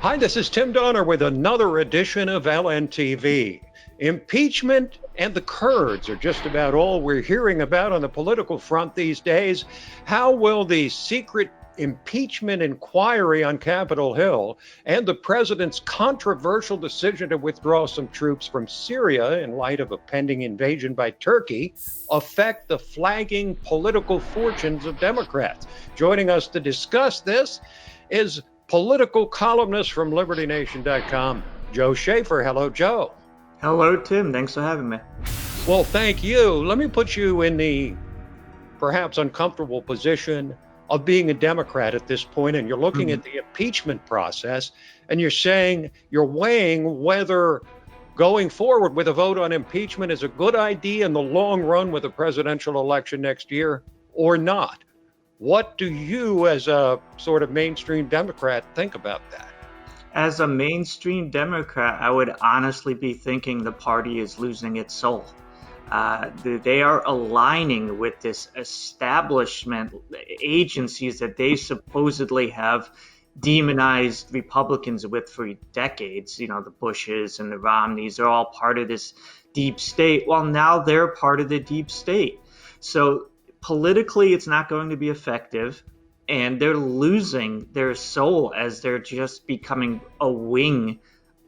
Hi, this is Tim Donner with another edition of LNTV. Impeachment and the Kurds are just about all we're hearing about on the political front these days. How will the secret impeachment inquiry on Capitol Hill and the president's controversial decision to withdraw some troops from Syria in light of a pending invasion by Turkey affect the flagging political fortunes of Democrats? Joining us to discuss this is political columnist from LibertyNation.com, Joe Schaefer. Hello, Joe. Hello, Tim. Thanks for having me. Well, thank you. Let me put you in the perhaps uncomfortable position of being a Democrat at this point, and you're looking at the impeachment process, and you're weighing whether going forward with a vote on impeachment is a good idea in the long run with a presidential election next year or not. What do you, as a sort of mainstream Democrat, think about that? As a mainstream Democrat, I would honestly be thinking the party is losing its soul. They are aligning with this establishment agencies that they supposedly have demonized Republicans with for decades. You know, the Bushes and the Romneys are all part of this deep state. Well, now they're part of the deep state. So politically, it's not going to be effective, and they're losing their soul as they're just becoming a wing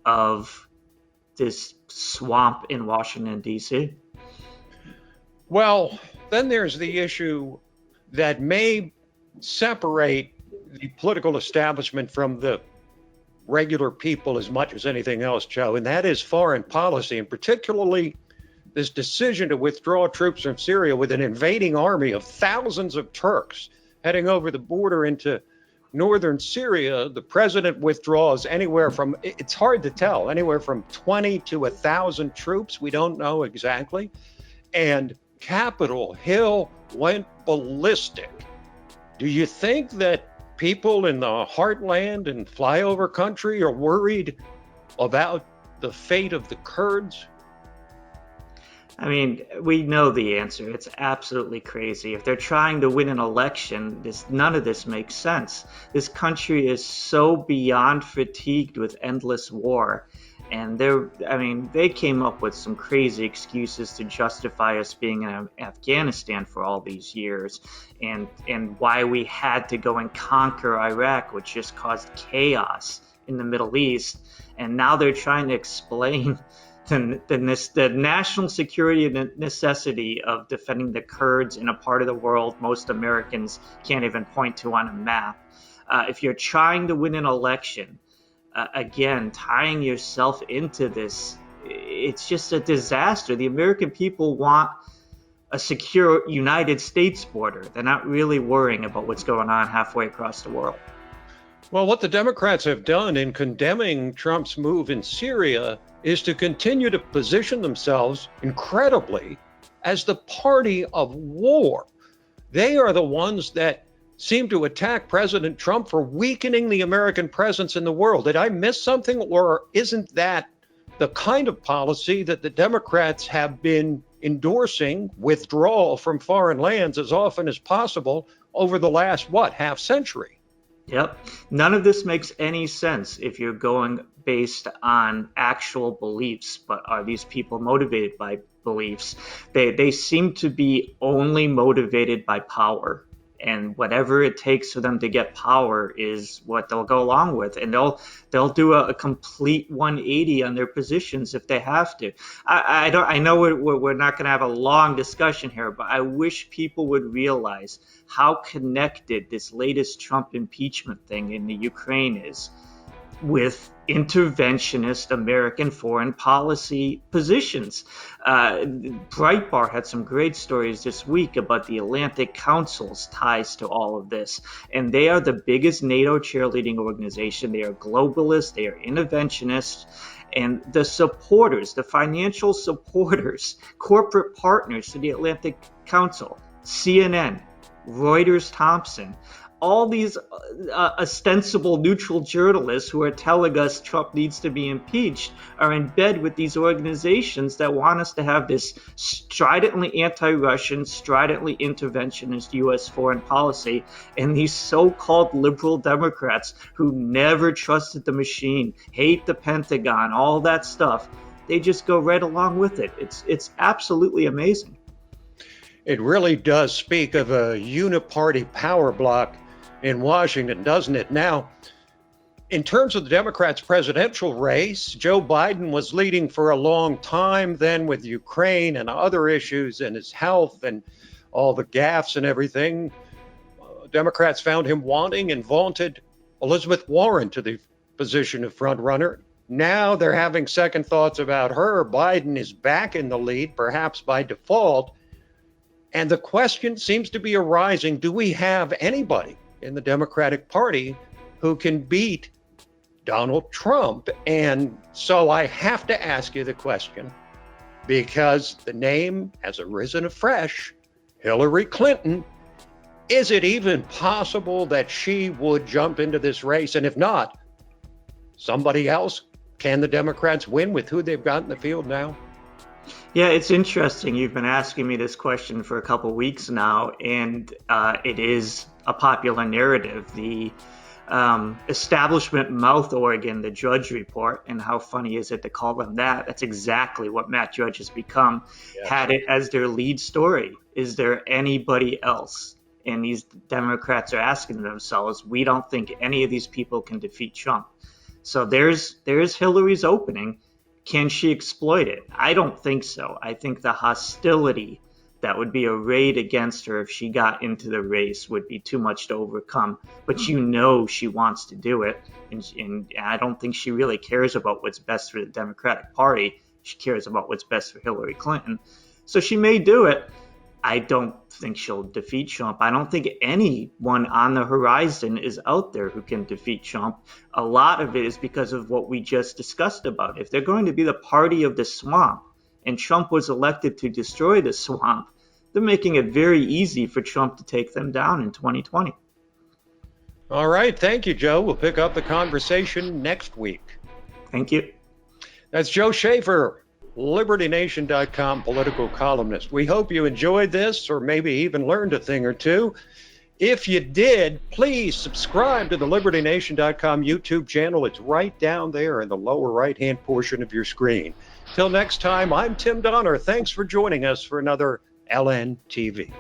of this swamp in Washington, D.C. Well, then there's the issue that may separate the political establishment from the regular people as much as anything else, Joe, and that is foreign policy, and particularly this decision to withdraw troops from Syria with an invading army of thousands of Turks heading over the border into northern Syria. The president withdraws anywhere from, it's hard to tell, anywhere from 20 to 1,000 troops. We don't know exactly. And Capitol Hill went ballistic. Do you think that people in the heartland and flyover country are worried about the fate of the Kurds? I mean, we know the answer. It's absolutely crazy. If they're trying to win an election, none of this makes sense. This country is so beyond fatigued with endless war. And they came up with some crazy excuses to justify us being in Afghanistan for all these years, and why we had to go and conquer Iraq, which just caused chaos in the Middle East. And now they're trying to explain the national security necessity of defending the Kurds in a part of the world most Americans can't even point to on a map. If you're trying to win an election, again, tying yourself into this, it's just a disaster. The American people want a secure United States border. They're not really worrying about what's going on halfway across the world. Well, what the Democrats have done in condemning Trump's move in Syria is to continue to position themselves, incredibly, as the party of war. They are the ones that seem to attack President Trump for weakening the American presence in the world. Did I miss something, or isn't that the kind of policy that the Democrats have been endorsing, withdrawal from foreign lands as often as possible over the last, half century? Yep. None of this makes any sense if you're going based on actual beliefs. But are these people motivated by beliefs? They seem to be only motivated by power. And whatever it takes for them to get power is what they'll go along with. And they'll do a complete 180 on their positions if they have to. I know we're not going to have a long discussion here, but I wish people would realize how connected this latest Trump impeachment thing in the Ukraine is with interventionist American foreign policy positions. Breitbart had some great stories this week about the Atlantic Council's ties to all of this. And they are the biggest NATO cheerleading organization. They are globalists, they are interventionists. And the supporters, the financial supporters, corporate partners to the Atlantic Council, CNN, Reuters Thompson, all these ostensible neutral journalists who are telling us Trump needs to be impeached are in bed with these organizations that want us to have this stridently anti-Russian, stridently interventionist U.S. foreign policy, and these so-called liberal Democrats who never trusted the machine, hate the Pentagon, all that stuff. They just go right along with it. It's absolutely amazing. It really does speak of a uniparty power block in Washington, doesn't it? Now, in terms of the Democrats' presidential race, Joe Biden was leading for a long time. Then, with Ukraine and other issues and his health and all the gaffes and everything, Democrats found him wanting and vaunted Elizabeth Warren to the position of frontrunner. Now they're having second thoughts about her. Biden is back in the lead, perhaps by default. And the question seems to be arising, do we have anybody in the Democratic Party who can beat Donald Trump? And so I have to ask you the question, because the name has arisen afresh, Hillary Clinton. Is it even possible that she would jump into this race? And if not, somebody else? Can the Democrats win with who they've got in the field now? Yeah, it's interesting. You've been asking me this question for a couple of weeks now, and it is a popular narrative. The establishment mouth organ, the Judge Report, and how funny is it to call them that? That's exactly what Matt Judge has become. Yeah. Had it as their lead story. Is there anybody else? And these Democrats are asking themselves, we don't think any of these people can defeat Trump. So there's Hillary's opening. Can she exploit it? I don't think so. I think the hostility that would be arrayed against her if she got into the race would be too much to overcome. But she wants to do it. And I don't think she really cares about what's best for the Democratic Party. She cares about what's best for Hillary Clinton. So she may do it. I don't think she'll defeat Trump. I don't think anyone on the horizon is out there who can defeat Trump. A lot of it is because of what we just discussed about. If they're going to be the party of the swamp, and Trump was elected to destroy the swamp, they're making it very easy for Trump to take them down in 2020. All right. Thank you, Joe. We'll pick up the conversation next week. Thank you. That's Joe Schaefer, LibertyNation.com political columnist. We hope you enjoyed this, or maybe even learned a thing or two. If you did, please subscribe to the LibertyNation.com YouTube channel. It's right down there in the lower right-hand portion of your screen. Till next time, I'm Tim Donner. Thanks for joining us for another LNTV.